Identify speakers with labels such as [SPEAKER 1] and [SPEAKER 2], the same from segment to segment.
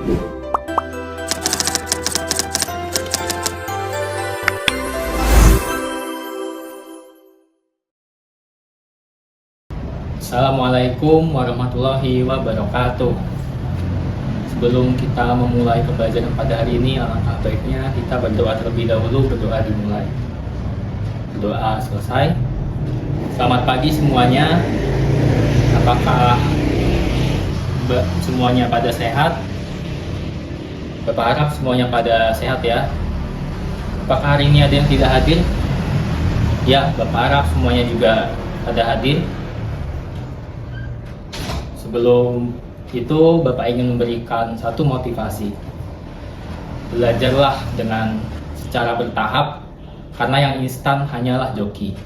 [SPEAKER 1] Assalamualaikum warahmatullahi wabarakatuh. Sebelum kita memulai pembelajaran pada hari ini, alangkah baiknya kita berdoa terlebih dahulu. Berdoa dimulai. Doa selesai. Selamat pagi semuanya. Apakah semuanya pada sehat? Bapak harap semuanya pada sehat ya. Apakah hari ini ada yang tidak hadir? Ya, Bapak harap semuanya juga pada hadir. Sebelum itu, Bapak ingin memberikan satu motivasi. Belajarlah dengan secara bertahap, karena yang instan hanyalah joki.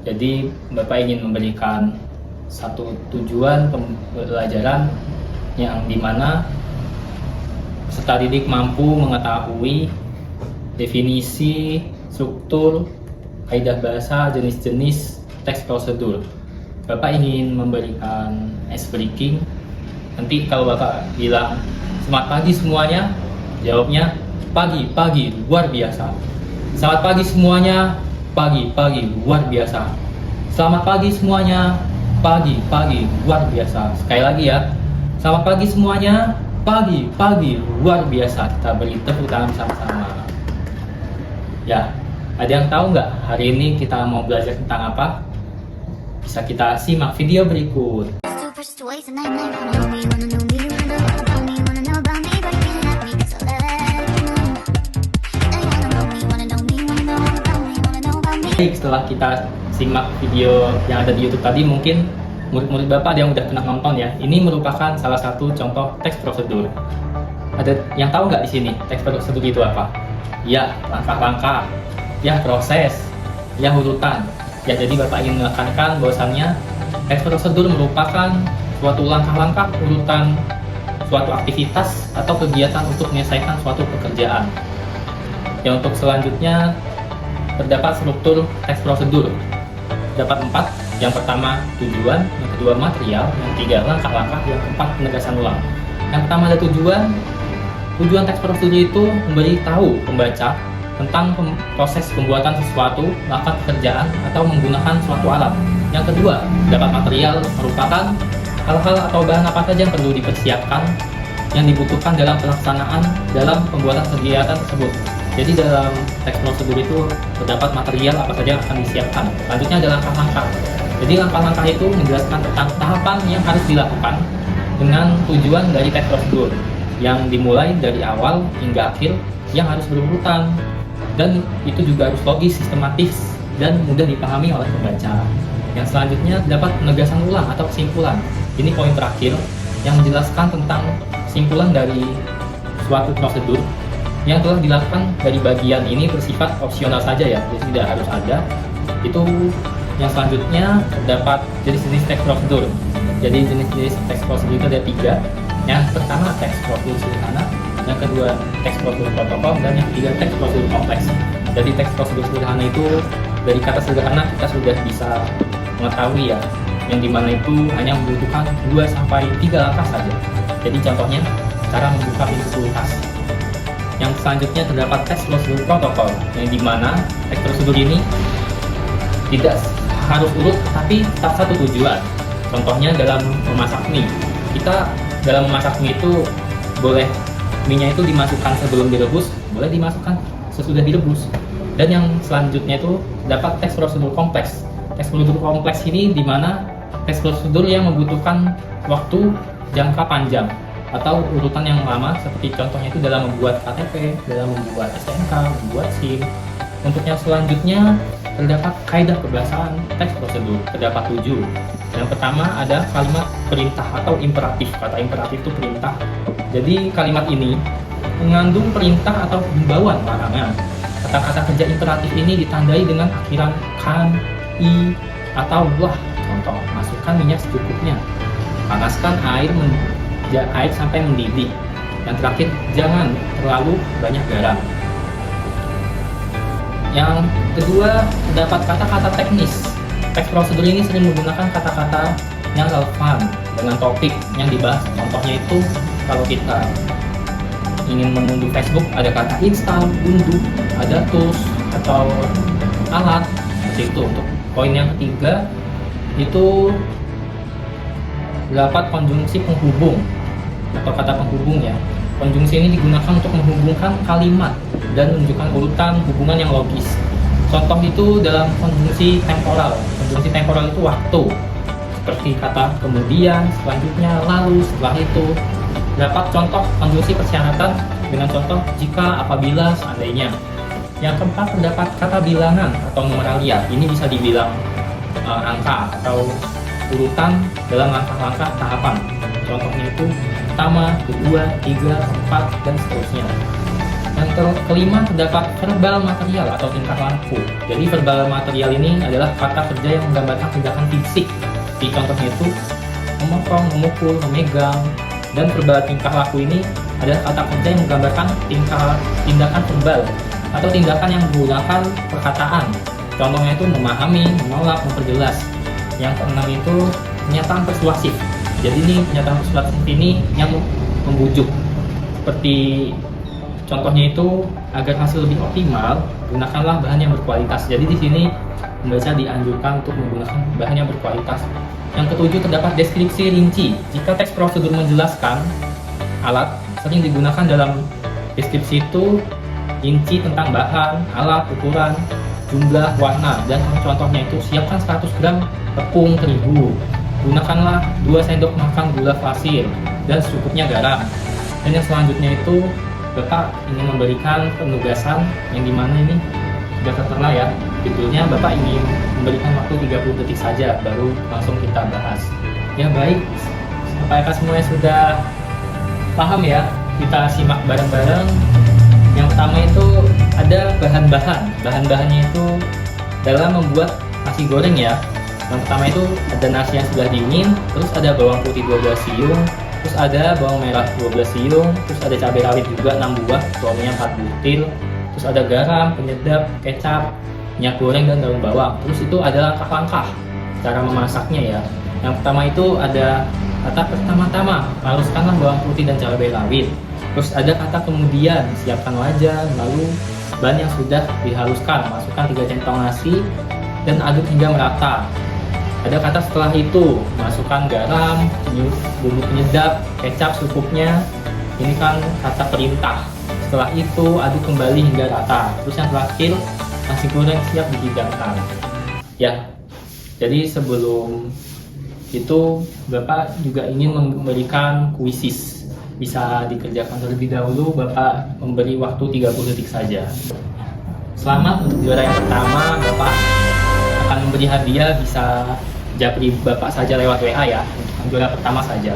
[SPEAKER 1] Jadi, Bapak ingin memberikan satu tujuan pembelajaran yang dimana peserta didik mampu mengetahui definisi, struktur, kaidah bahasa, jenis-jenis teks prosedur. Bapak ingin memberikan ice breaking. Nanti kalau Bapak bilang selamat pagi semuanya, jawabnya pagi luar biasa. Selamat pagi semuanya, pagi luar biasa. Selamat pagi semuanya, pagi luar biasa. Sekali lagi ya, selamat pagi semuanya, pagi luar biasa. Kita beri tepuk tangan sama-sama. Ya, ada yang tahu nggak hari ini kita mau belajar tentang apa? Bisa kita simak video berikut. Baik, setelah kita simak video yang ada di YouTube tadi, mungkin murid-murid Bapak ada yang udah pernah nonton ya. Ini merupakan salah satu contoh teks prosedur. Ada yang tahu nggak di sini teks prosedur itu apa? Ya, langkah-langkah, ya proses, ya urutan. Ya, jadi Bapak ingin menekankan bahwasannya teks prosedur merupakan suatu langkah-langkah urutan suatu aktivitas atau kegiatan untuk menyelesaikan suatu pekerjaan. Yang untuk selanjutnya terdapat struktur teks prosedur. Terdapat 4. Yang pertama tujuan, yang kedua material, yang ketiga langkah-langkah, yang keempat penegasan ulang. Yang pertama ada tujuan. Tujuan teks prosedur itu memberitahu pembaca tentang proses pembuatan sesuatu, melakukan pekerjaan, atau menggunakan suatu alat. Yang kedua, dapat material merupakan hal-hal atau bahan apa saja yang perlu dipersiapkan, yang dibutuhkan dalam pelaksanaan dalam pembuatan kegiatan tersebut. Jadi dalam teks prosedur itu terdapat material apa saja yang akan disiapkan. Selanjutnya ada langkah-langkah. Jadi langkah-langkah itu menjelaskan tentang tahapan yang harus dilakukan dengan tujuan dari teks prosedur, yang dimulai dari awal hingga akhir, yang harus berurutan. Dan itu juga harus logis, sistematis, dan mudah dipahami oleh pembaca. Yang selanjutnya dapat penegasan ulang atau kesimpulan. Ini poin terakhir yang menjelaskan tentang kesimpulan dari suatu prosedur yang telah dilakukan. Dari bagian ini bersifat opsional saja ya, jadi tidak harus ada. Itu yang selanjutnya terdapat jenis-jenis teks prosedur. Jadi jenis-jenis teks prosedur itu ada 3. Yang pertama teks prosedur sederhana, yang kedua teks prosedur protokol, dan yang ketiga teks prosedur kompleks. Jadi teks prosedur sederhana itu dari kata sederhana kita sudah bisa mengetahui ya, yang dimana itu hanya membutuhkan 2-3 langkah saja. Jadi contohnya cara membuka pintu kulkas. Yang selanjutnya terdapat teks prosedur protokol, yang dimana teks prosedur ini tidak harus urut tapi tetap satu tujuan. Contohnya dalam memasak mie, kita dalam memasak mie itu boleh mie-nya itu dimasukkan sebelum direbus, boleh dimasukkan sesudah direbus. Dan yang selanjutnya itu dapat teks prosedur kompleks. Teks prosedur kompleks ini di mana teks prosedur yang membutuhkan waktu jangka panjang atau urutan yang lama, seperti contohnya itu dalam membuat KTP, dalam membuat STNK, membuat SIM. Untuk yang selanjutnya terdapat kaidah kebahasaan teks prosedur. Terdapat 7. Yang pertama ada kalimat perintah atau imperatif. Kata imperatif itu perintah. Jadi kalimat ini mengandung perintah atau himbauan larangan. Kata-kata kerja imperatif ini ditandai dengan akhiran kan, i, atau wah. Contoh, masukkan minyak secukupnya. Panaskan air sampai mendidih. Yang terakhir, jangan terlalu banyak garam. Yang kedua, terdapat kata-kata teknis. Teks prosedur ini sering menggunakan kata-kata yang relevan dengan topik yang dibahas. Contohnya itu kalau kita ingin mengunduh Facebook, ada kata install, unduh, ada tools atau alat seperti itu. Untuk poin yang ketiga itu dapat konjungsi penghubung atau kata penghubung ya. Konjungsi ini digunakan untuk menghubungkan kalimat dan menunjukkan urutan hubungan yang logis. Contoh itu dalam konjungsi temporal. Konjungsi temporal itu waktu, seperti kata kemudian, selanjutnya, lalu, setelah itu. Dapat contoh konjungsi persyaratan dengan contoh jika, apabila, seandainya. Yang keempat terdapat kata bilangan atau numeralia. Ini bisa dibilang angka atau urutan dalam langkah-langkah tahapan. Contohnya itu pertama, kedua, tiga, keempat, dan seterusnya. Yang kelima terdapat verbal material atau tingkah laku. Jadi verbal material ini adalah kata kerja yang menggambarkan tindakan fisik. Di contohnya itu memotong, memukul, memegang. Dan verbal tingkah laku ini adalah kata kerja yang menggambarkan tindakan verbal atau tindakan yang menggunakan perkataan. Contohnya itu memahami, menolak, memperjelas. Yang keenam itu pernyataan persuasif. Jadi ini pernyataan persuasif ini yang membujuk. Seperti contohnya itu agar hasil lebih optimal, gunakanlah bahan yang berkualitas. Jadi di sini pembaca dianjurkan untuk menggunakan bahan yang berkualitas. Yang ketujuh terdapat deskripsi rinci. Jika teks prosedur menjelaskan alat, sering digunakan dalam deskripsi itu rinci tentang bahan, alat, ukuran, jumlah, warna, dan contohnya itu siapkan 100 gram tepung terigu. Gunakanlah 2 sendok makan gula pasir dan secukupnya garam. Dan yang selanjutnya itu Bapak ingin memberikan penugasan yang dimana ini sudah tertera ya. Judulnya Bapak ingin memberikan waktu 30 detik saja, baru langsung kita bahas. Ya baik, apakah semuanya sudah paham ya? Kita simak bareng-bareng. Yang pertama itu ada bahan-bahan. Bahan-bahannya itu dalam membuat nasi goreng ya. Yang pertama itu ada nasi yang sudah dingin, terus ada bawang putih 12 siung, terus ada bawang merah 12 siung, terus ada cabai rawit juga 6 buah, suaminya 4 butir, terus ada garam, penyedap, kecap, minyak goreng, dan daun bawang. Terus itu ada langkah-langkah cara memasaknya ya. Yang pertama itu ada kata pertama-tama, haluskanlah bawang putih dan cabai rawit. Terus ada kata kemudian, siapkan wajan, lalu bahan yang sudah dihaluskan, masukkan 3 centong nasi dan aduk hingga merata. Ada kata setelah itu, masukkan garam, bumbu penyedap, kecap secukupnya. Ini kan kata perintah. Setelah itu aduk kembali hingga rata. Terus yang terakhir, nasi goreng siap dihidangkan. Ya, jadi sebelum itu Bapak juga ingin memberikan kuisis. Bisa dikerjakan terlebih dahulu, Bapak memberi waktu 30 detik saja. Selamat untuk juara yang pertama, Bapak akan memberi hadiah, bisa japri Bapak saja lewat WA ya, juara pertama saja.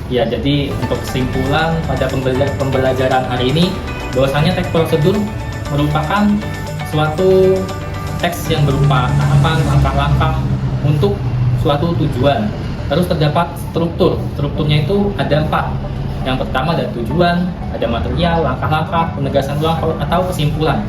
[SPEAKER 1] Ya, jadi untuk kesimpulan pada pembelajaran hari ini, bahwasanya teks prosedur merupakan suatu teks yang berupa tahapan, langkah-langkah untuk suatu tujuan. Terus terdapat strukturnya itu ada 4. Yang pertama ada tujuan, ada material, langkah-langkah, penegasan ulang atau kesimpulan.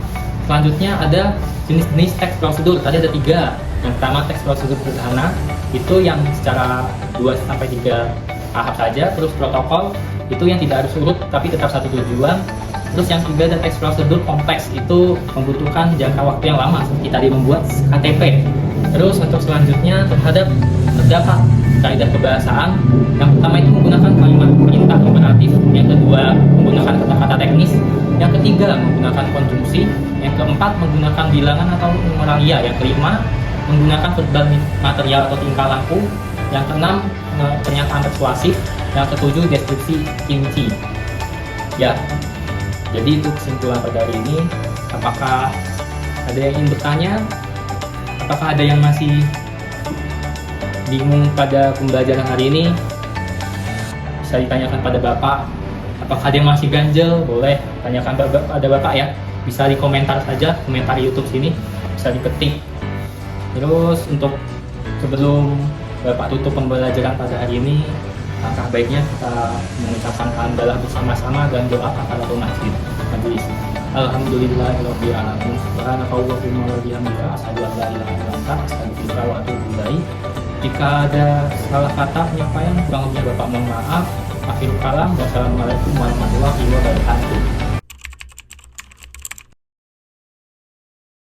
[SPEAKER 1] Selanjutnya ada jenis-jenis teks prosedur, tadi ada 3. Yang pertama teks prosedur sederhana, itu yang secara 2-3 tahap saja. Terus protokol, itu yang tidak harus urut tapi tetap satu tujuan. Terus yang ketiga ada teks prosedur kompleks, itu membutuhkan jangka waktu yang lama seperti tadi membuat KTP. Terus untuk selanjutnya terdapat kaidah kebahasaan. Yang pertama itu menggunakan kalimat perintah imperatif, yang kedua menggunakan kata-kata teknis, yang ketiga menggunakan konjungsi, yang keempat menggunakan bilangan atau numeralia, yang kelima menggunakan verbal material atau tingkah laku, yang keenam pernyataan persuasif, yang ketujuh deskripsi rinci. Ya, jadi itu kesimpulan pada hari ini. Apakah ada yang ingin bertanya? Apakah ada yang masih bingung pada pembelajaran hari ini? Bisa ditanyakan pada Bapak. Apakah ada yang masih ganjel? Boleh tanyakan pada Bapak ya. Bisa di komentar saja, komentar YouTube sini bisa diketik. Terus untuk sebelum Bapak tutup pembelajaran pada hari ini, langkah baiknya kita mengucapkan hamdalah bersama-sama dan doa kafaratul majlis. Alhamdulillahirabbil alamin. Subhanakallahumma wa bihamdika asyhadu an la ilaha illa anta astaghfiruka wa atubu ilaik. Jika ada salah kata penyampaian kurang lebihnya Bapak mohon maaf. Akhirul kalam. Wassalamualaikum warahmatullahi wabarakatuh.